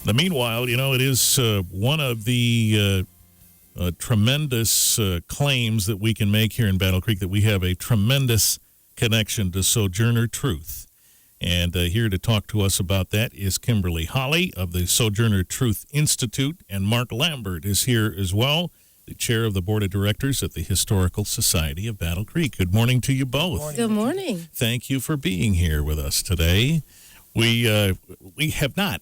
Meanwhile, it is one of the tremendous claims that we can make here in Battle Creek that we have a tremendous connection to Sojourner Truth. And here to talk to us about that is Kimberly Holley of the Sojourner Truth Institute, and Mark Lambert is here as well, the chair of the board of directors at the Historical Society of Battle Creek. Good morning to you both. Good morning. Thank you for being here with us today. We have not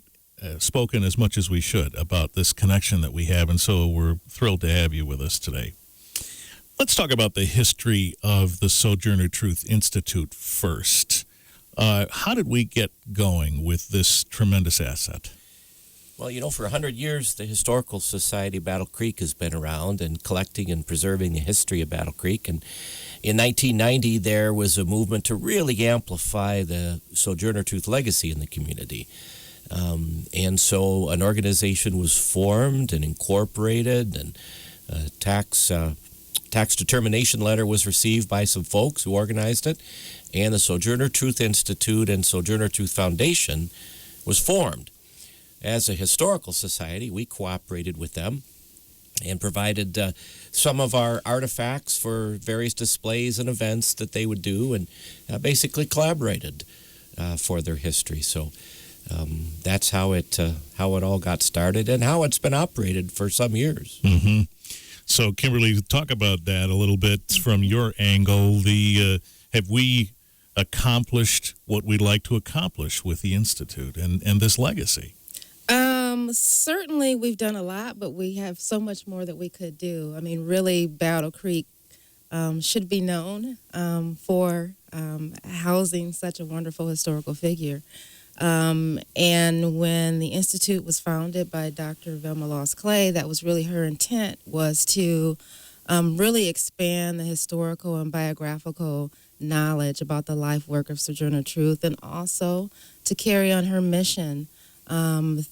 spoken as much as we should about this connection that we have, and so we're thrilled to have you with us today. Let's talk about the history of the Sojourner Truth Institute first. How did we get going with this tremendous asset? Well, for 100 years, the Historical Society of Battle Creek has been around and collecting and preserving the history of Battle Creek. And in 1990, there was a movement to really amplify the Sojourner Truth legacy in the community. And so an organization was formed and incorporated, and a tax determination letter was received by some folks who organized it. And the Sojourner Truth Institute and Sojourner Truth Foundation was formed. As a historical society, we cooperated with them and provided some of our artifacts for various displays and events that they would do, and basically collaborated for their history. So that's how it all got started and how it's been operated for some years. Mm-hmm. So, Kimberly, talk about that a little bit from your angle. Have we accomplished what we'd like to accomplish with the Institute and this legacy? Certainly we've done a lot, but we have so much more that we could do. I mean, really, Battle Creek should be known for housing such a wonderful historical figure. And when the Institute was founded by Dr. Velma Loss Clay, that was really her intent, was to really expand the historical and biographical knowledge about the life work of Sojourner Truth, and also to carry on her mission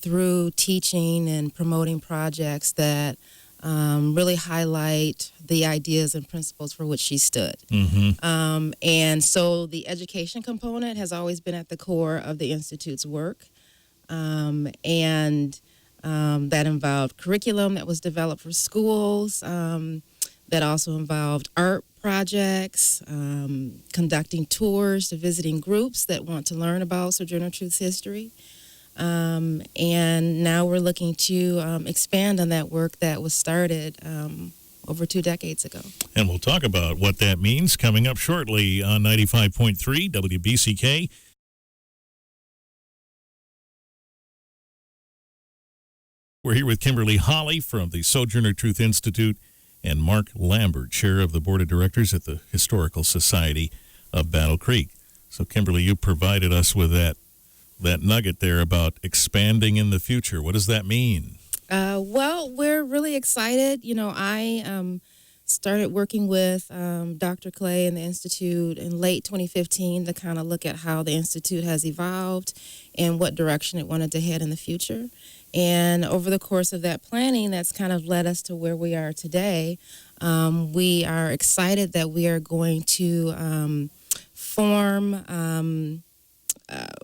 through teaching and promoting projects that really highlight the ideas and principles for which she stood. Mm-hmm. And so the education component has always been at the core of the Institute's work. And that involved curriculum that was developed for schools, that also involved art projects, conducting tours to visiting groups that want to learn about Sojourner Truth's history. And now we're looking to expand on that work that was started over 2 decades ago. And we'll talk about what that means coming up shortly on 95.3 WBCK. We're here with Kimberly Holley from the Sojourner Truth Institute and Mark Lambert, chair of the board of directors at the Historical Society of Battle Creek. So, Kimberly, you provided us with that nugget there about expanding in the future. What does that mean? Well, we're really excited. I started working with Dr. Clay and the Institute in late 2015 to kind of look at how the Institute has evolved and what direction it wanted to head in the future. And over the course of that planning, that's kind of led us to where we are today. We are excited that we are going to form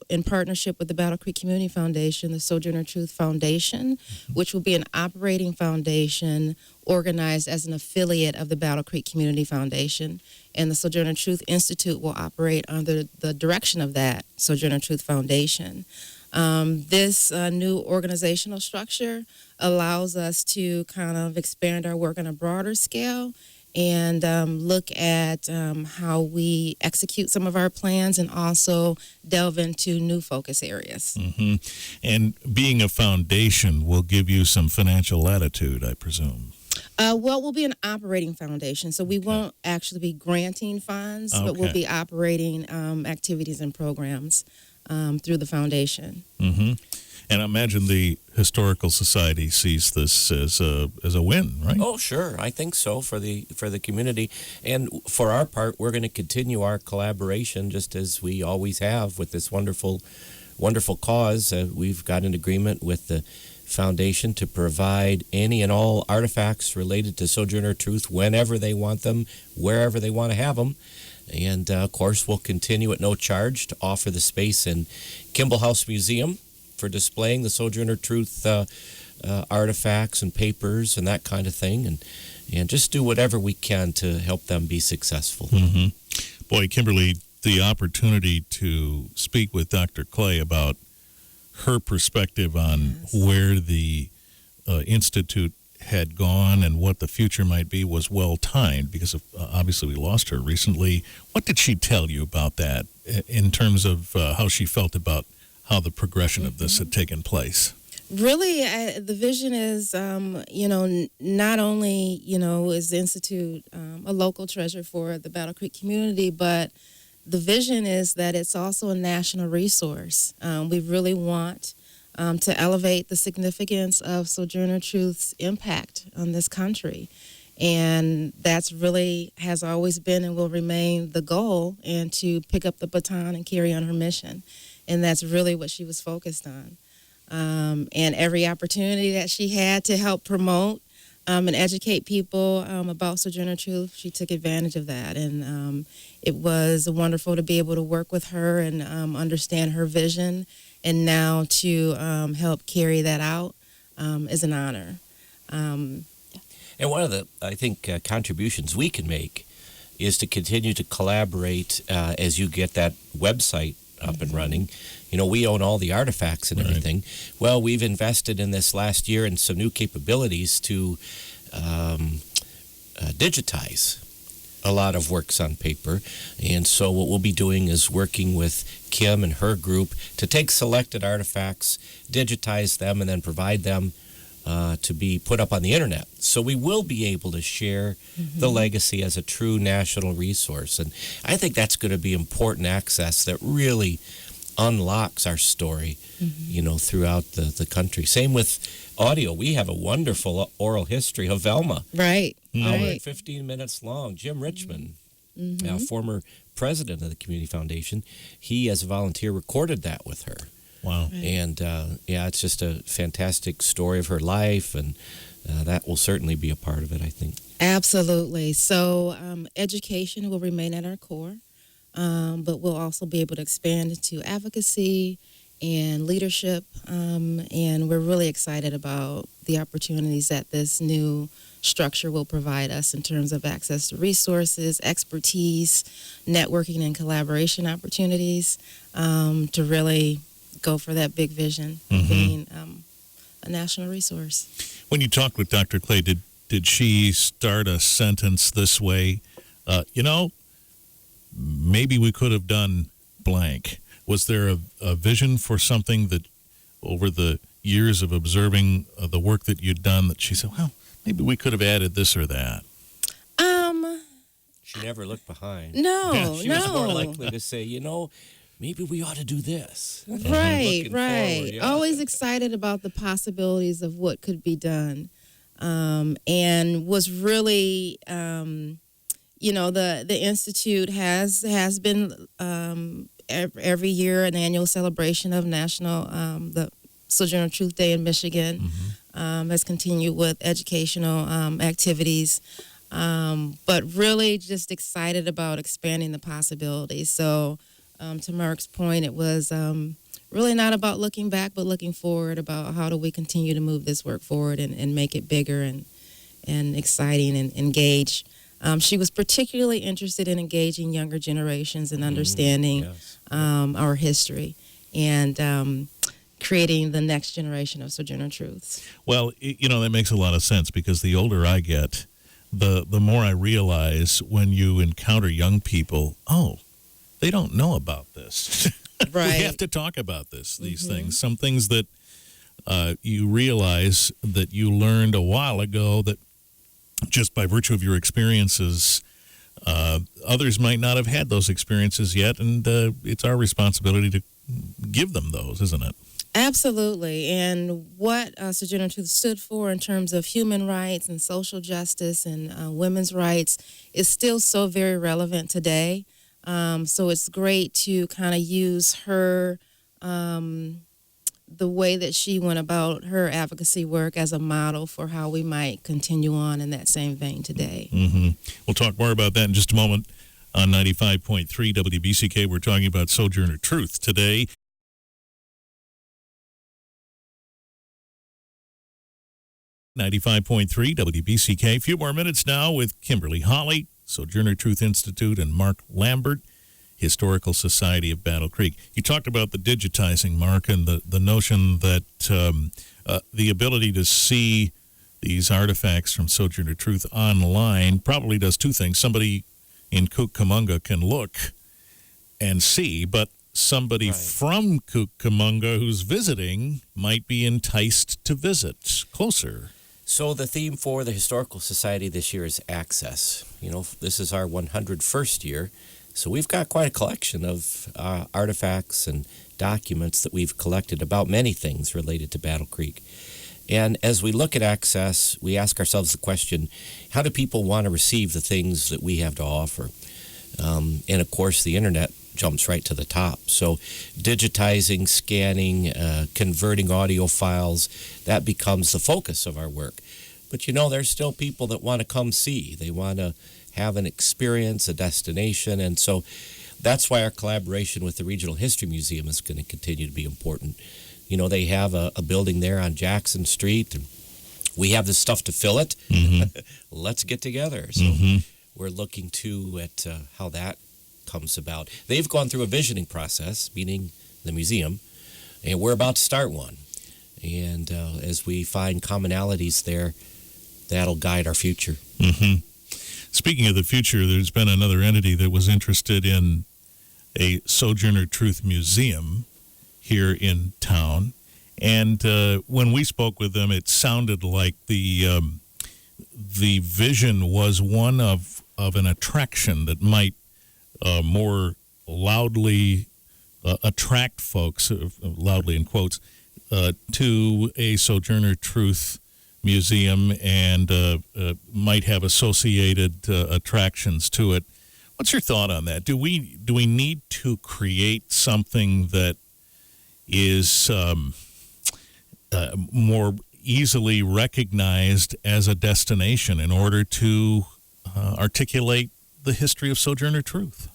in partnership with the Battle Creek Community Foundation, the Sojourner Truth Foundation, which will be an operating foundation organized as an affiliate of the Battle Creek Community Foundation. And the Sojourner Truth Institute will operate under the direction of that Sojourner Truth Foundation. This new organizational structure allows us to kind of expand our work on a broader scale and look at how we execute some of our plans, and also delve into new focus areas. Mm-hmm. And being a foundation will give you some financial latitude, I presume. Well, we'll be an operating foundation, so we won't actually be granting funds, but we'll be operating activities and programs through the foundation. Mm-hmm. And I imagine the Historical Society sees this as a win, right? Oh, sure. I think so for the community. And for our part, we're going to continue our collaboration just as we always have with this wonderful cause. We've got an agreement with the foundation to provide any and all artifacts related to Sojourner Truth whenever they want them, wherever they want to have them. And, of course, we'll continue at no charge to offer the space in Kimball House Museum for displaying the Sojourner Truth artifacts and papers and that kind of thing, and just do whatever we can to help them be successful. Boy, Kimberly, the opportunity to speak with Dr. Clay about her perspective on where the Institute had gone and what the future might be was well timed, because of, obviously we lost her recently. What did she tell you about that in terms of how she felt about how the progression of this had taken place? Really, the vision is, not only, is the Institute a local treasure for the Battle Creek community, but the vision is that it's also a national resource. We really want to elevate the significance of Sojourner Truth's impact on this country. And that's really has always been and will remain the goal, and to pick up the baton and carry on her mission. And that's really what she was focused on. And every opportunity that she had to help promote and educate people about Sojourner Truth, she took advantage of that. And it was wonderful to be able to work with her and understand her vision, and now to help carry that out is an honor. And one of the, I think, contributions we can make is to continue to collaborate as you get that website up and running. We own all the artifacts and everything. Well, we've invested in this last year in some new capabilities to digitize a lot of works on paper. And so what we'll be doing is working with Kim and her group to take selected artifacts, digitize them, and then provide them to be put up on the internet. So we will be able to share the legacy as a true national resource. And I think that's going to be important access that really unlocks our story, throughout the country. Same with audio. We have a wonderful oral history of Velma. Right. Hour and 15 minutes long. Jim Richmond, former president of the Community Foundation, he, as a volunteer, recorded that with her. Wow. Right. And, it's just a fantastic story of her life, and that will certainly be a part of it, I think. Absolutely. So education will remain at our core, but we'll also be able to expand into advocacy and leadership, and we're really excited about the opportunities that this new structure will provide us in terms of access to resources, expertise, networking and collaboration opportunities, to really go for that big vision of being a national resource. When you talked with Dr. Clay, did she start a sentence this way? Maybe we could have done blank. Was there a vision for something that, over the years of observing the work that you'd done, that she said, well, maybe we could have added this or that? She never looked behind. No, She was more likely to say, maybe we ought to do this. Right. Forward, yeah. Always excited about the possibilities of what could be done, and was really, the Institute has been every year an annual celebration of national the Sojourner Truth Day in Michigan. Has continued with educational activities. But really just excited about expanding the possibilities. So to Mark's point, it was really not about looking back, but looking forward about how do we continue to move this work forward and make it bigger and exciting and engage. She was particularly interested in engaging younger generations and understanding our history and creating the next generation of Sojourner Truths. Well, that makes a lot of sense, because the older I get, the more I realize when you encounter young people, they don't know about this. Right. We have to talk about these things. Some things that you realize that you learned a while ago that just by virtue of your experiences, others might not have had those experiences yet, and it's our responsibility to give them those, isn't it? Absolutely. And what Sojourner Truth stood for in terms of human rights and social justice and women's rights is still so very relevant today. So it's great to kind of use her, the way that she went about her advocacy work as a model for how we might continue on in that same vein today. We'll talk more about that in just a moment on 95.3 WBCK. We're talking about Sojourner Truth today. 95.3 WBCK. A few more minutes now with Kimberly Holley, Sojourner Truth Institute, and Mark Lambert, Historical Society of Battle Creek. You talked about the digitizing, Mark, and the notion that the ability to see these artifacts from Sojourner Truth online probably does two things. Somebody in Cucamonga can look and see, but somebody from Cucamonga who's visiting might be enticed to visit closer. So the theme for the Historical Society this year is access. You know, this is our 101st year, so we've got quite a collection of artifacts and documents that we've collected about many things related to Battle Creek. And as we look at access, we ask ourselves the question, how do people want to receive the things that we have to offer? And of course, the internet jumps right to the top. So digitizing, scanning, converting audio files, that becomes the focus of our work. But you know, there's still people that want to come see. They want to have an experience, a destination. And so that's why our collaboration with the Regional History Museum is going to continue to be important. You know, they have a building there on Jackson Street, and we have the stuff to fill it. Mm-hmm. Let's get together. So we're looking too at how that comes about. They've gone through a visioning process, meaning the museum, and we're about to start one. And as we find commonalities there, that'll guide our future. Mm-hmm. Speaking of the future, there's been another entity that was interested in a Sojourner Truth Museum here in town. And when we spoke with them, it sounded like the vision was one of an attraction that might more loudly attract folks, loudly in quotes, to a Sojourner Truth Museum and might have associated attractions to it. What's your thought on that? Do we need to create something that is more easily recognized as a destination in order to articulate the history of Sojourner Truth?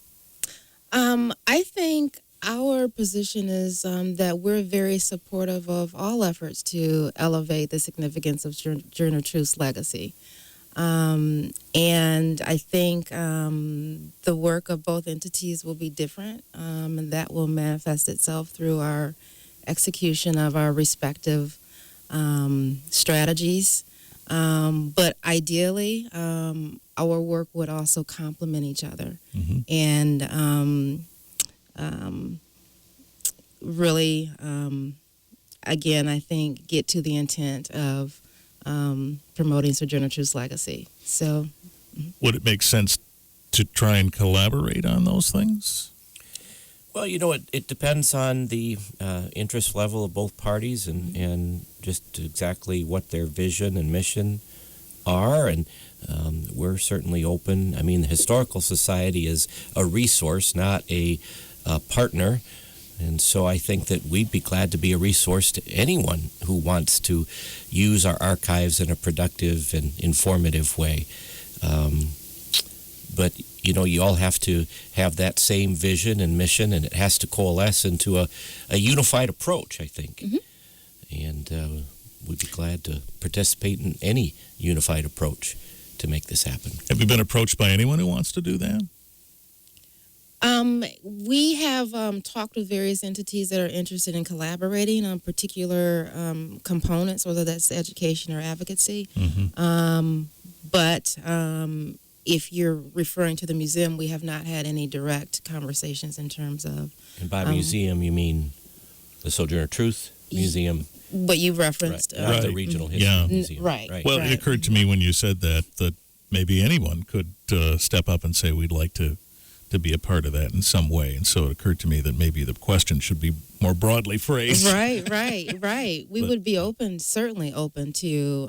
I think our position is that we're very supportive of all efforts to elevate the significance of Sojourner Truth's legacy. And I think the work of both entities will be different, and that will manifest itself through our execution of our respective strategies. But ideally, our work would also complement each other and really, again, I think get to the intent of promoting Sojourner Truth's legacy. So, would it make sense to try and collaborate on those things? Well, you know, it depends on the interest level of both parties and just exactly what their vision and mission are. And we're certainly open. I mean, the Historical Society is a resource, not a partner. And so I think that we'd be glad to be a resource to anyone who wants to use our archives in a productive and informative way. But, you know, you all have to have that same vision and mission, and it has to coalesce into a unified approach, I think. And we'd be glad to participate in any unified approach to make this happen. Have you been approached by anyone who wants to do that? We have talked with various entities that are interested in collaborating on particular components, whether that's education or advocacy. But if you're referring to the museum, we have not had any direct conversations in terms of... And by museum, you mean the Sojourner Truth Museum? But you referenced... Not the Regional History Museum. Right. Well, it occurred to me when you said that maybe anyone could step up and say, we'd like to be a part of that in some way. And so it occurred to me that maybe the question should be more broadly phrased. Right. We would be certainly open to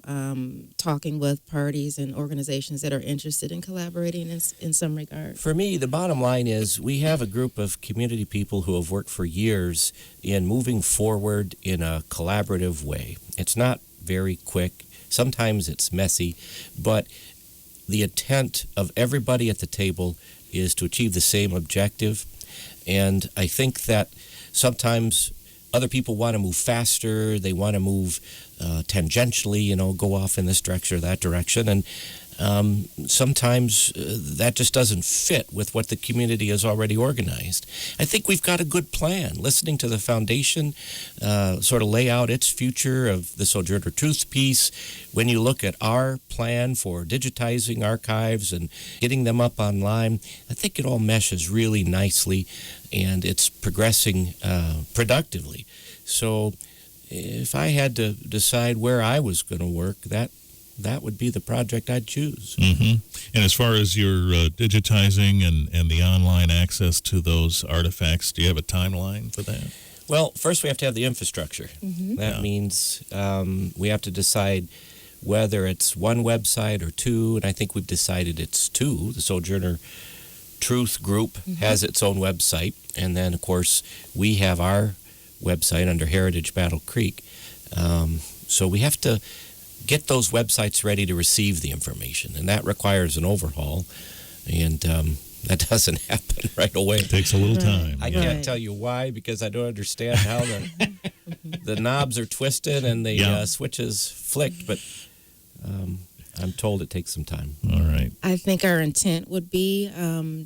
talking with parties and organizations that are interested in collaborating in some regard. For me, the bottom line is we have a group of community people who have worked for years in moving forward in a collaborative way. It's not very quick. Sometimes it's messy, but the intent of everybody at the table is to achieve the same objective. And I think that sometimes Other people want to move faster. They want to move tangentially, go off in this direction or that direction. And sometimes that just doesn't fit with what the community has already organized. I think we've got a good plan. Listening to the foundation sort of lay out its future of the Sojourner Truth piece, when you look at our plan for digitizing archives and getting them up online, I think it all meshes really nicely, and it's progressing productively. So if I had to decide where I was going to work, that would be the project I'd choose. Mm-hmm. And as far as your digitizing and the online access to those artifacts, do you have a timeline for that? Well, first we have to have the infrastructure. Mm-hmm. That means we have to decide whether it's one website or two, and I think we've decided it's two. The Sojourner Truth Group has its own website, and then, of course, we have our website under Heritage Battle Creek. So we have to get those websites ready to receive the information, and that requires an overhaul, and that doesn't happen right away. It takes a little time. I can't tell you why, because I don't understand how the knobs are twisted and the switches flicked, but I'm told it takes some time. All right. I think our intent would be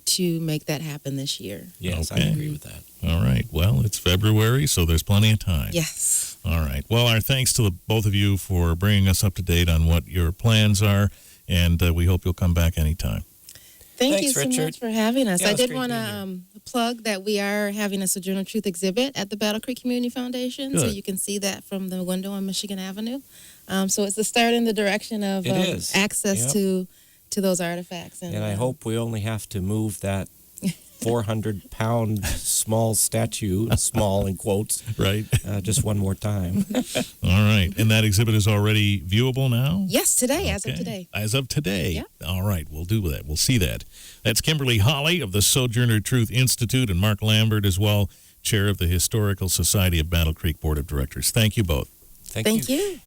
to make that happen this year. Yes, Okay. I agree with that. All right. Well, it's February, so there's plenty of time. Yes. All right. Well, our thanks to both of you for bringing us up to date on what your plans are, and we hope you'll come back anytime. Thank Thanks, you so Richard. much for having us. Yeah, I it's did great want being to plug that we are having a Sojourner Truth exhibit at the Battle Creek Community Foundation, so Good. you can see that from the window on Michigan Avenue. So it's the start in the direction of It is. access Yep. to those artifacts. And I hope we only have to move that 400-pound small statue, small in quotes, Right. just one more time. All right. And that exhibit is already viewable now? Yes, today, as of Okay. today. As of today. Yep. All right. We'll do that. We'll see that. That's Kimberly Holley of the Sojourner Truth Institute, and Mark Lambert as well, chair of the Historical Society of Battle Creek Board of Directors. Thank you both. Thank you.